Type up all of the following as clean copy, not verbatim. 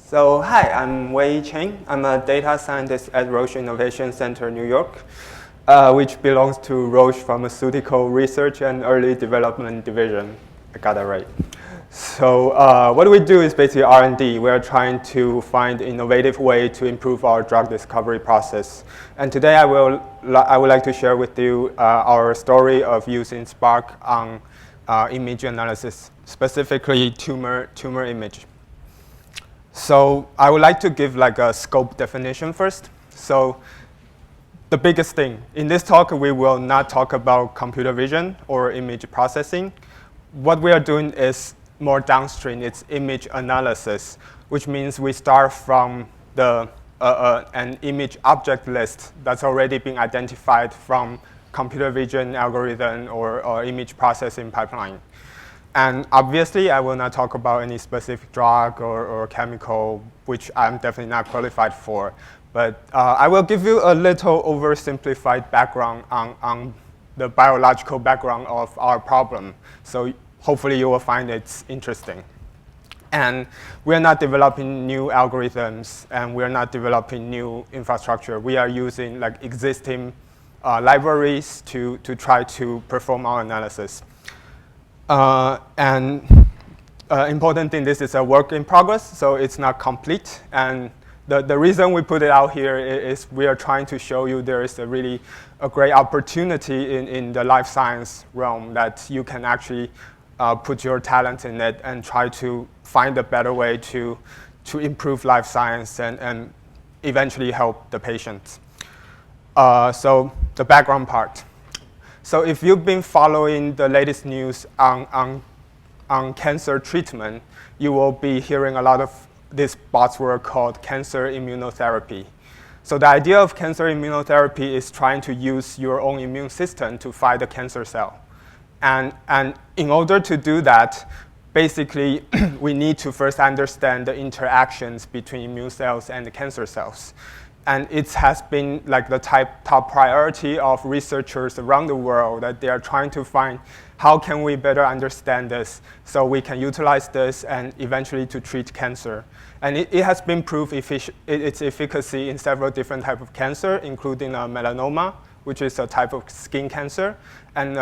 So hi, I'm Wei Cheng. I'm a data scientist at Roche Innovation Center, New York, which belongs to Roche Pharmaceutical Research and Early Development Division. I got that right. So what we do is basically R&D. We're trying to find innovative way to improve our drug discovery process. And today I would like to share with you our story of using Spark on image analysis, specifically tumor image. So I would like to give like a scope definition first. So the biggest thing, in this talk we will not talk about computer vision or image processing. What we are doing is more downstream, it's image analysis, which means we start from an image object list that's already been identified from computer vision algorithm or image processing pipeline. And obviously, I will not talk about any specific drug or chemical, which I'm definitely not qualified for. But I will give you a little oversimplified background on the biological background of our problem. So hopefully you will find it interesting. And we're not developing new algorithms, and we're not developing new infrastructure. We are using like existing libraries to try to perform our analysis. Important thing, this is a work in progress, so it's not complete. And the reason we put it out here is we are trying to show you there is a great opportunity in the life science realm that you can actually put your talent in it and try to find a better way to improve life science and eventually help the patients. So the background part. So if you've been following the latest news on cancer treatment, you will be hearing a lot of this buzzword called cancer immunotherapy. So the idea of cancer immunotherapy is trying to use your own immune system to fight the cancer cell. And in order to do that, basically, we need to first understand the interactions between immune cells and the cancer cells. And it has been like the top priority of researchers around the world that they are trying to find how can we better understand this so we can utilize this and eventually to treat cancer. And it has been proved its efficacy in several different types of cancer, including melanoma, which is a type of skin cancer, and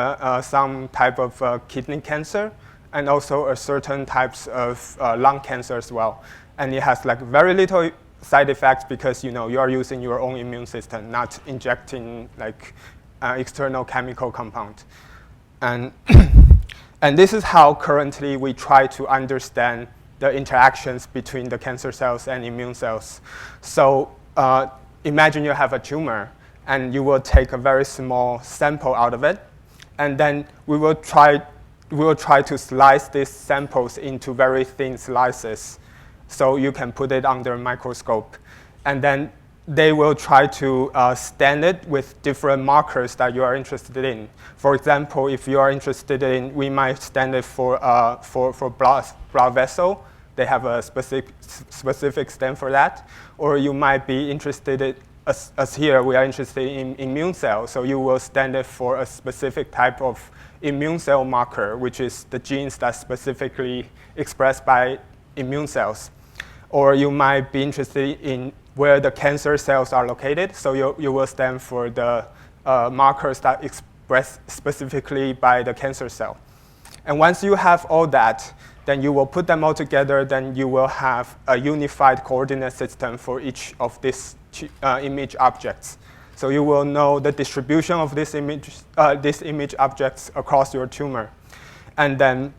some type of kidney cancer, and also a certain types of lung cancer as well. And it has like very little side effects because you are using your own immune system, not injecting like external chemical compound. And this is how currently we try to understand the interactions between the cancer cells and immune cells. So imagine you have a tumor and you will take a very small sample out of it, and then we will try to slice these samples into very thin slices. So you can put it under a microscope. And then they will try to stain it with different markers that you are interested in. For example, if you are interested in, we might stain it for blood vessel. They have a specific stain for that. Or you might be interested in, as here, we are interested in immune cells. So you will stain it for a specific type of immune cell marker, which is the genes that's specifically expressed by immune cells. Or you might be interested in where the cancer cells are located, so you will stain for the markers that express specifically by the cancer cell. And once you have all that, then you will put them all together, then you will have a unified coordinate system for each of these image objects. So you will know the distribution of these image objects across your tumor. And then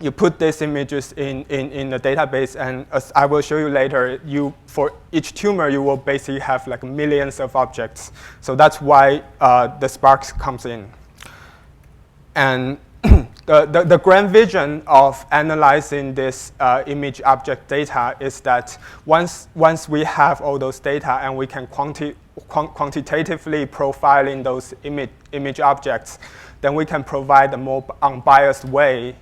you put these images in the database, and as I will show you later, for each tumor, you will basically have like millions of objects. So that's why the Spark comes in. And the grand vision of analyzing this image object data is that once we have all those data and we can quantitatively profiling those image objects, then we can provide a more unbiased way,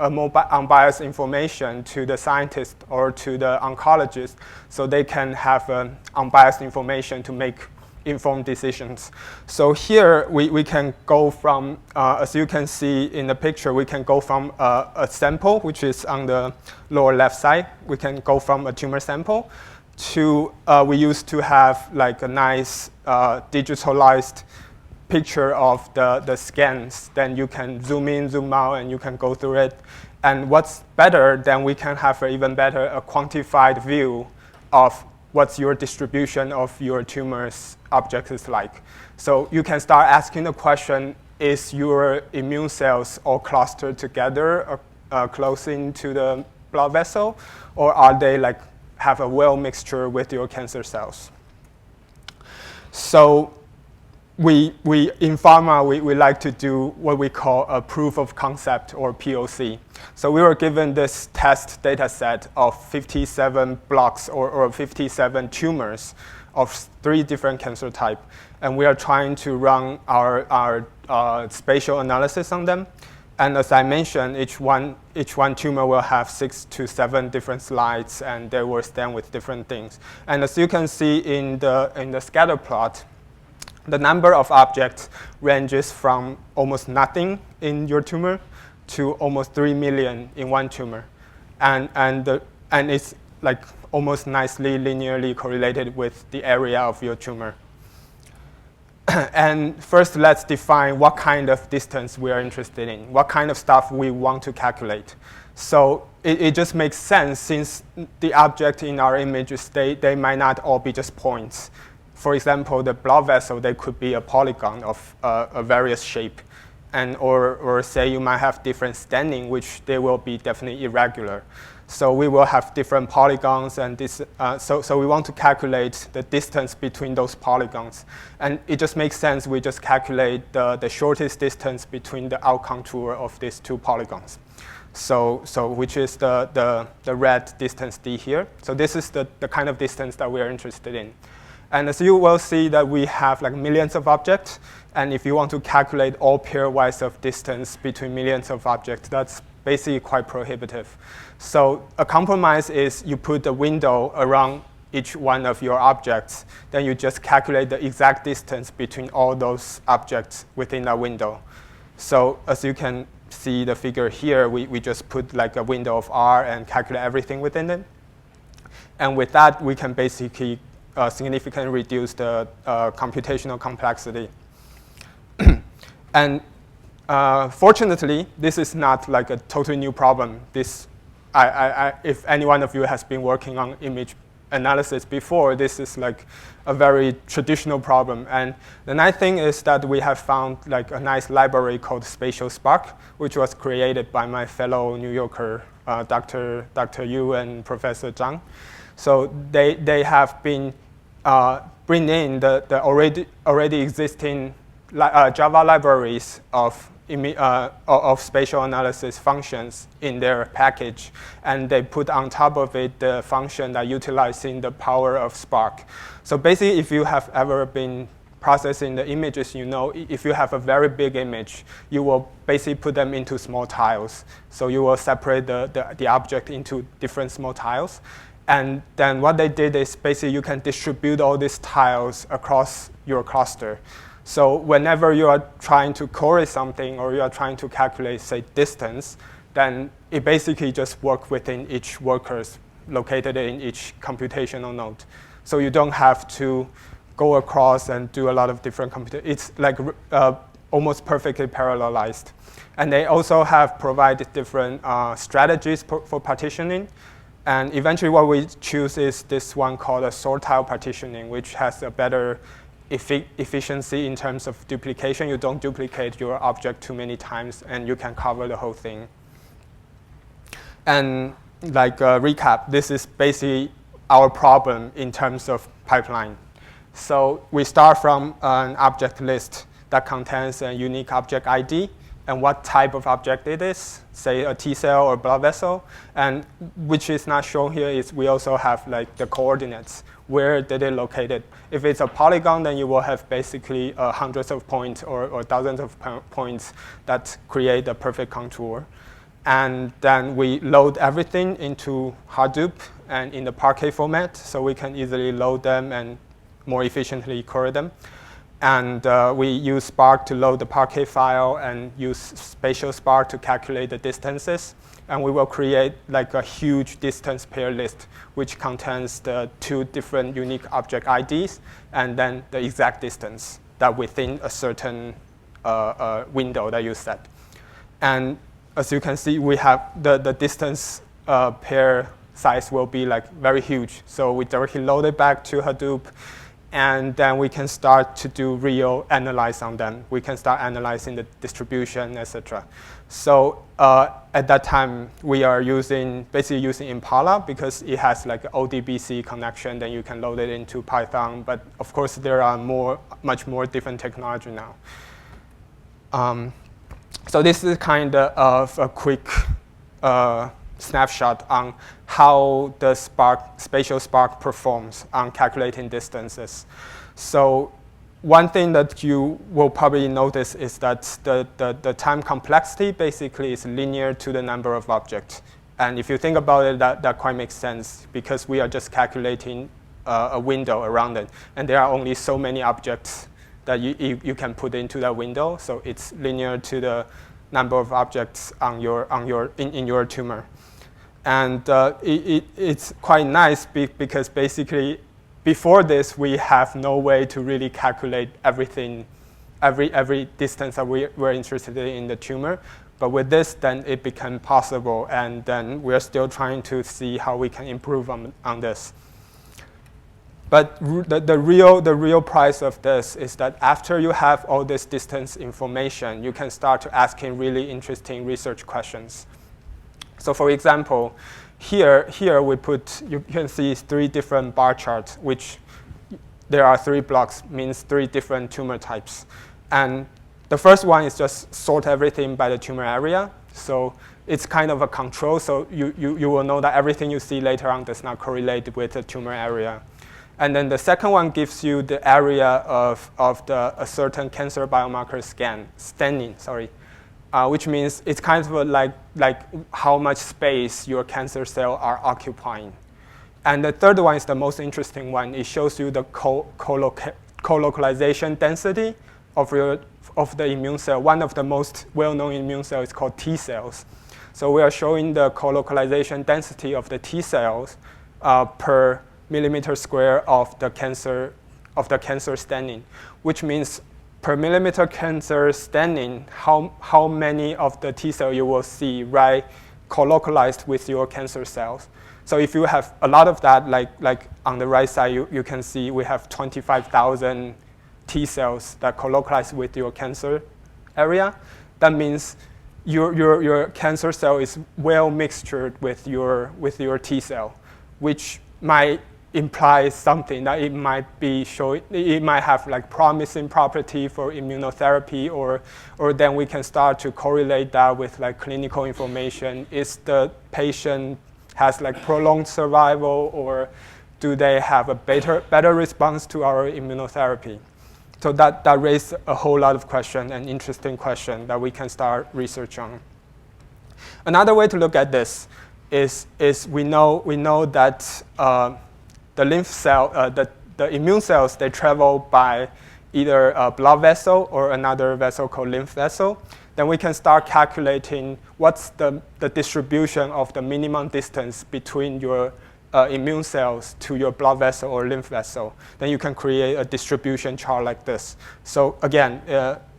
more unbiased information to the scientist or to the oncologist, so they can have unbiased information to make informed decisions. So here we can go from, as you can see in the picture, we can go from a sample, which is on the lower left side. We can go from a tumor sample to, we used to have like a nice digitalized picture of the scans. Then you can zoom in, zoom out, and you can go through it. And what's better, then we can have an even better a quantified view of what's your distribution of your tumor's objects is like. So you can start asking the question, is your immune cells all clustered together close into the blood vessel, or are they like have a well mixture with your cancer cells? So we in pharma, we like to do what we call a proof of concept, or POC. So we were given this test data set of 57 blocks or 57 tumors of 3 different cancer types. And we are trying to run our spatial analysis on them. And as I mentioned, each one tumor will have 6 to 7 different slides, and they will stand with different things. And as you can see in the scatter plot, the number of objects ranges from almost nothing in your tumor to almost 3 million in one tumor. And it's like almost nicely linearly correlated with the area of your tumor. And first, let's define what kind of distance we are interested in, what kind of stuff we want to calculate. So it just makes sense, since the object in our images, they might not all be just points. For example, the blood vessel, they could be a polygon of a various shape. And or say you might have different standing, which they will be definitely irregular. So we will have different polygons, and this, so we want to calculate the distance between those polygons. And it just makes sense, we just calculate the shortest distance between the out contour of these 2 polygons. So which is the red distance d here. So this is the kind of distance that we are interested in. And as you will see that we have like millions of objects, and if you want to calculate all pairwise of distance between millions of objects, that's basically quite prohibitive. So a compromise is you put a window around each one of your objects, then you just calculate the exact distance between all those objects within that window. So as you can see the figure here, we just put like a window of R and calculate everything within it. And with that, we can basically significantly reduce the computational complexity. And fortunately, this is not like a totally new problem. This, if any one of you has been working on image analysis before, this is like a very traditional problem. And the nice thing is that we have found like a nice library called Spatial Spark, which was created by my fellow New Yorker, Dr. Yu and Professor Zhang. So they have been bring in the already existing Java libraries of spatial analysis functions in their package, and they put on top of it the function that utilizing the power of Spark. So basically, if you have ever been processing the images, you know, if you have a very big image, you will basically put them into small tiles. So you will separate the object into different small tiles. And then what they did is basically you can distribute all these tiles across your cluster. So whenever you are trying to query something, or you are trying to calculate, say, distance, then it basically just works within each workers located in each computational node. So you don't have to go across and do a lot of different computations. It's like almost perfectly parallelized. And they also have provided different strategies for partitioning. And eventually what we choose is this one called a sortile partitioning, which has a better efficiency in terms of duplication. You don't duplicate your object too many times, and you can cover the whole thing. And like a recap, this is basically our problem in terms of pipeline. So we start from an object list that contains a unique object ID and what type of object it is, say a T cell or blood vessel. And which is not shown here is we also have like the coordinates. Where did it located? If it's a polygon, then you will have basically hundreds of points or thousands of points that create a perfect contour. And then we load everything into Hadoop and in the Parquet format, so we can easily load them and more efficiently query them. And we use Spark to load the Parquet file and use Spatial Spark to calculate the distances. And we will create like a huge distance pair list, which contains the 2 different unique object IDs and then the exact distance that within a certain window that you set. And as you can see, we have the distance pair size will be like very huge. So we directly load it back to Hadoop, and then we can start to do real analyze on them. We can start analyzing the distribution, etc. So at that time, we are basically using Impala because it has like an ODBC connection. Then you can load it into Python. But of course, there are much more different technology now. So this is kind of a quick snapshot on how the Spatial Spark performs on calculating distances. So one thing that you will probably notice is that the time complexity basically is linear to the number of objects. And if you think about it, that quite makes sense because we are just calculating a window around it. And there are only so many objects that you can put into that window. So it's linear to the number of objects in your tumor. And it's quite nice because basically before this, we have no way to really calculate everything, every distance that we're interested in the tumor. But with this, then it became possible. And then we're still trying to see how we can improve on this. But the real price of this is that after you have all this distance information, you can start to asking really interesting research questions. So for example, here we put, you can see 3 different bar charts, which there are 3 blocks, means 3 different tumor types. And the first one is just sort everything by the tumor area. So it's kind of a control, so you will know that everything you see later on does not correlate with the tumor area. And then the second one gives you the area of a certain cancer biomarker staining, which means it's kind of like how much space your cancer cells are occupying. And the third one is the most interesting one. It shows you the co-localization density of the immune cell. One of the most well-known immune cells is called T cells. So we are showing the co-localization density of the T cells per millimeter square of the cancer staining, which means per millimeter cancer staining, how many of the T cell you will see co-localized with your cancer cells. So if you have a lot of that, like on the right side, you can see we have 25,000 T cells that co-localize with your cancer area. That means your cancer cell is well mixtured with your T cell, which might implies something that it might have like promising property for immunotherapy, or then we can start to correlate that with like clinical information. Is the patient has like prolonged survival, or do they have a better response to our immunotherapy? So that raised a whole lot of questions, and interesting question that we can start research on. Another way to look at this is we know that the lymph cell, the immune cells, they travel by either a blood vessel or another vessel called lymph vessel. Then we can start calculating what's the distribution of the minimum distance between your immune cells to your blood vessel or lymph vessel. Then you can create a distribution chart like this. So again,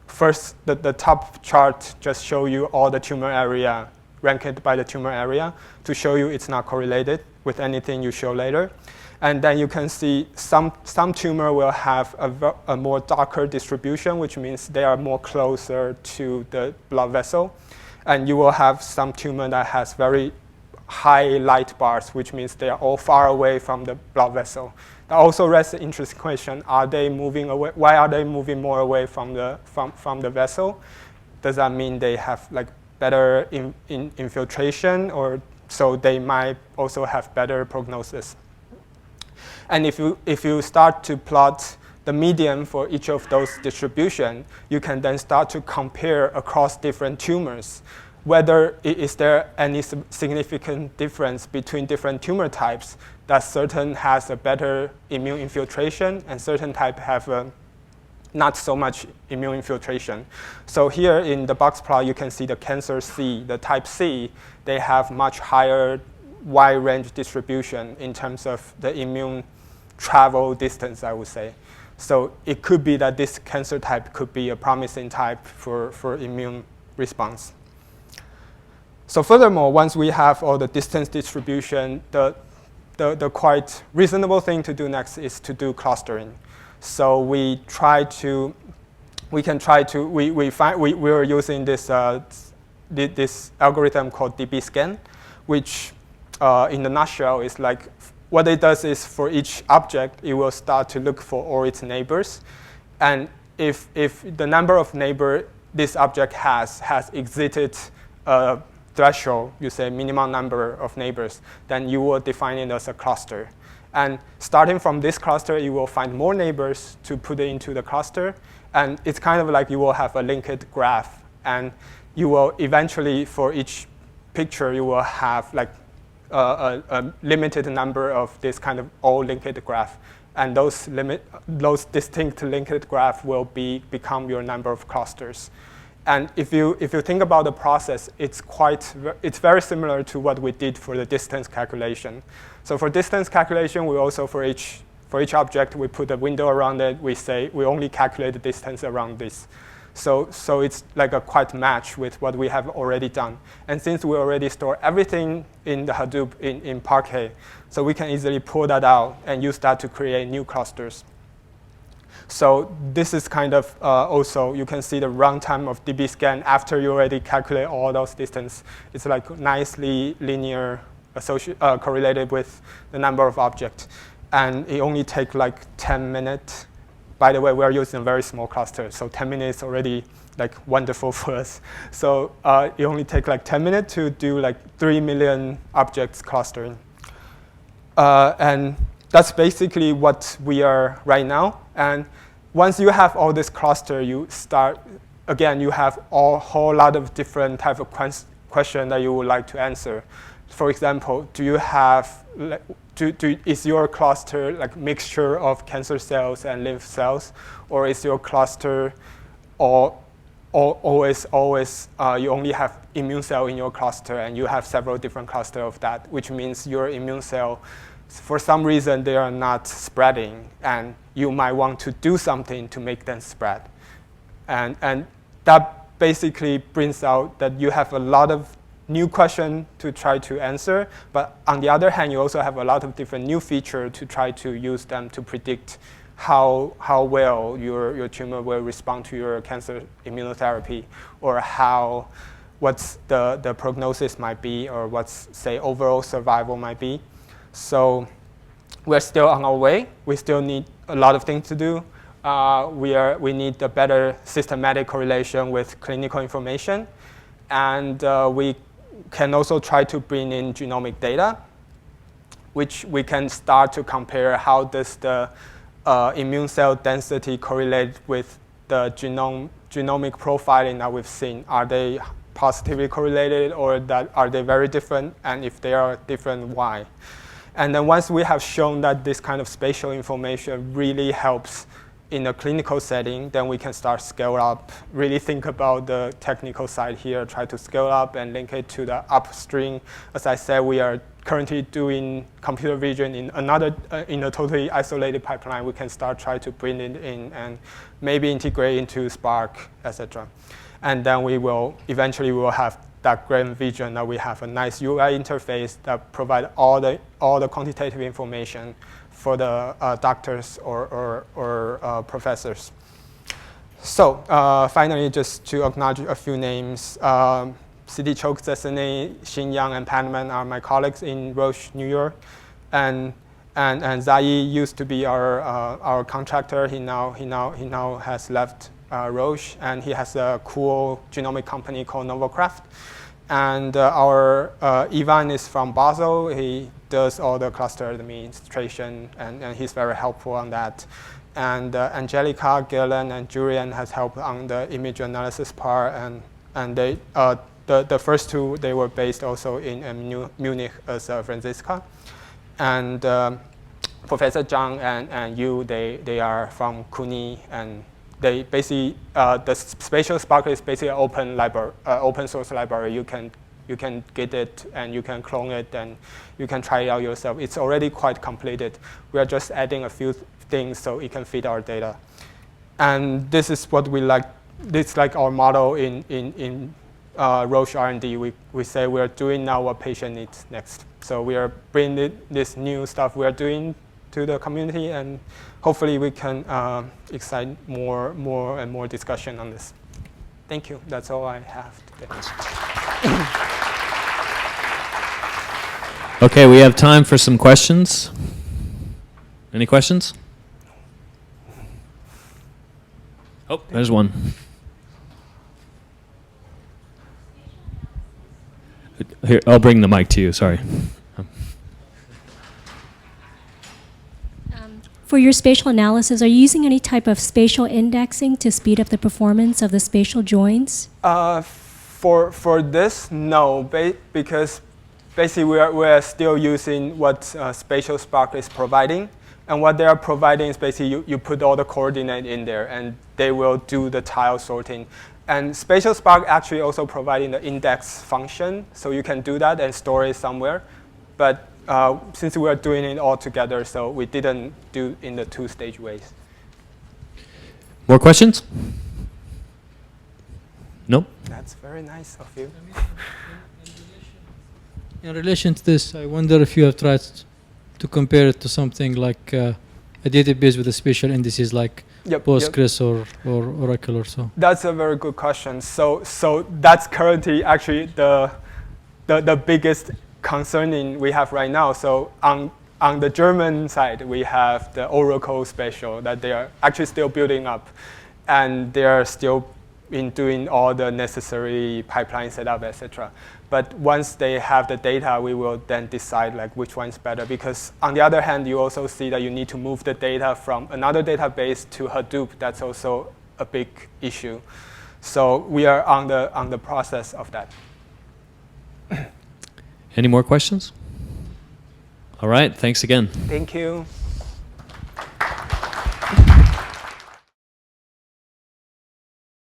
first the top chart just show you all the tumor area ranked by the tumor area to show you it's not correlated with anything you show later. And then you can see some tumor will have a more darker distribution, which means they are more closer to the blood vessel. And you will have some tumor that has very high light bars, which means they are all far away from the blood vessel. That also raises an interesting question: are they moving away? Why are they moving more away from the vessel? Does that mean they have like better infiltration, or so they might also have better prognosis? And if you start to plot the median for each of those distribution, you can then start to compare across different tumors. whether is there any significant difference between different tumor types, that certain has a better immune infiltration and certain type have not so much immune infiltration. So here in the box plot, you can see the cancer C, the type C, they have much higher wide range distribution in terms of the immune travel distance, I would say. So it could be that this cancer type could be a promising type for immune response. So furthermore, once we have all the distance distribution, the quite reasonable thing to do next is to do clustering. So we are using this algorithm called DBSCAN, which in a nutshell is like, what it does is for each object, it will start to look for all its neighbors. And if the number of neighbors this object has exceeded a threshold, you say minimum number of neighbors, then you will define it as a cluster. And starting from this cluster, you will find more neighbors to put it into the cluster. And it's kind of like you will have a linked graph. And you will eventually, for each picture, you will have like a limited number of this kind of all linked graph. And those distinct linked graph will become your number of clusters. And if you think about the process, it's very similar to what we did for the distance calculation. So for distance calculation, we also for each object we put a window around it. We say we only calculate the distance around this. So it's like a quite match with what we have already done. And since we already store everything in the Hadoop in Parquet, so we can easily pull that out and use that to create new clusters. So this is kind of also, you can see the runtime of DBSCAN after you already calculate all those distance. It's like nicely linear correlated with the number of objects. And it only takes like 10 minutes. By the way, we're using a very small cluster, so 10 minutes already like wonderful for us. So it only takes like 10 minutes to do like 3 million objects clustering. And that's basically what we are right now. And once you have all this cluster, you start, again, you have a whole lot of different type of questions that you would like to answer. For example, do you have, is your cluster like mixture of cancer cells and lymph cells? Or is your cluster always you only have immune cell in your cluster and you have several different clusters of that, which means your immune cell, for some reason, they are not spreading, and you might want to do something to make them spread. And that basically brings out that you have a lot of new questions to try to answer, but on the other hand, you also have a lot of different new features to try to use them to predict how well your tumor will respond to your cancer immunotherapy, or what's the prognosis might be, or what's, say, overall survival might be. So we're still on our way. We still need a lot of things to do. We need a better systematic correlation with clinical information. And we can also try to bring in genomic data, which we can start to compare how does the immune cell density correlate with the genomic profiling that we've seen. Are they positively correlated, or are they very different? And if they are different, why? And then once we have shown that this kind of spatial information really helps in a clinical setting, then we can start scale up, really think about the technical side here, try to scale up and link it to the upstream. As I said, we are currently doing computer vision in a totally isolated pipeline. We can start try to bring it in and maybe integrate into Spark, etc. And then eventually we will have that grand vision that we have a nice UI interface that provide all the quantitative information for the doctors or professors. So finally, just to acknowledge a few names. Siti Chok-Zesene, Xin Yang, and Panman are my colleagues in Roche, New York. And Zai used to be our contractor. He now has left Roche, and he has a cool genomic company called Novocraft. And our Ivan is from Basel. He does all the cluster administration, and he's very helpful on that. And Angelica, Gillen, and Julian has helped on the image analysis part, and they the first two, they were based also in Munich as Franziska. And Professor Zhang and Yu, they are from CUNY, and they basically, the Spatial Spark is basically an open library, open source library. You can get it and you can clone it and you can try it out yourself. It's already quite completed. We are just adding a few things so it can fit our data. And this is what we like. This is like our model in Roche R&D. We say we are doing now what patient needs next. So we are bringing this new stuff we are doing to the community, and hopefully we can excite more and more discussion on this. Thank you. That's all I have today. Okay, we have time for some questions. Any questions? Oh, there's one. Here, I'll bring the mic to you, sorry. For your spatial analysis, are you using any type of spatial indexing to speed up the performance of the spatial joins? For this, no, because basically we are still using what Spatial Spark is providing. And what they are providing is basically you put all the coordinate in there, and they will do the tile sorting. And Spatial Spark actually also providing the index function, so you can do that and store it somewhere. But since we are doing it all together, so we didn't do in the two-stage ways. More questions? Nope. That's very nice of you. In relation to this, I wonder if you have tried to compare it to something like a database with a spatial indices like Postgres or Oracle or so. That's a very good question. So that's currently actually the biggest concerning we have right now. So on the German side, we have the Oracle Spatial that they are actually still building up, and they are still in doing all the necessary pipeline setup, etc. But once they have the data, we will then decide like which one's better. Because on the other hand, you also see that you need to move the data from another database to Hadoop. That's also a big issue. So we are on the process of that. Any more questions? All right, thanks again. Thank you.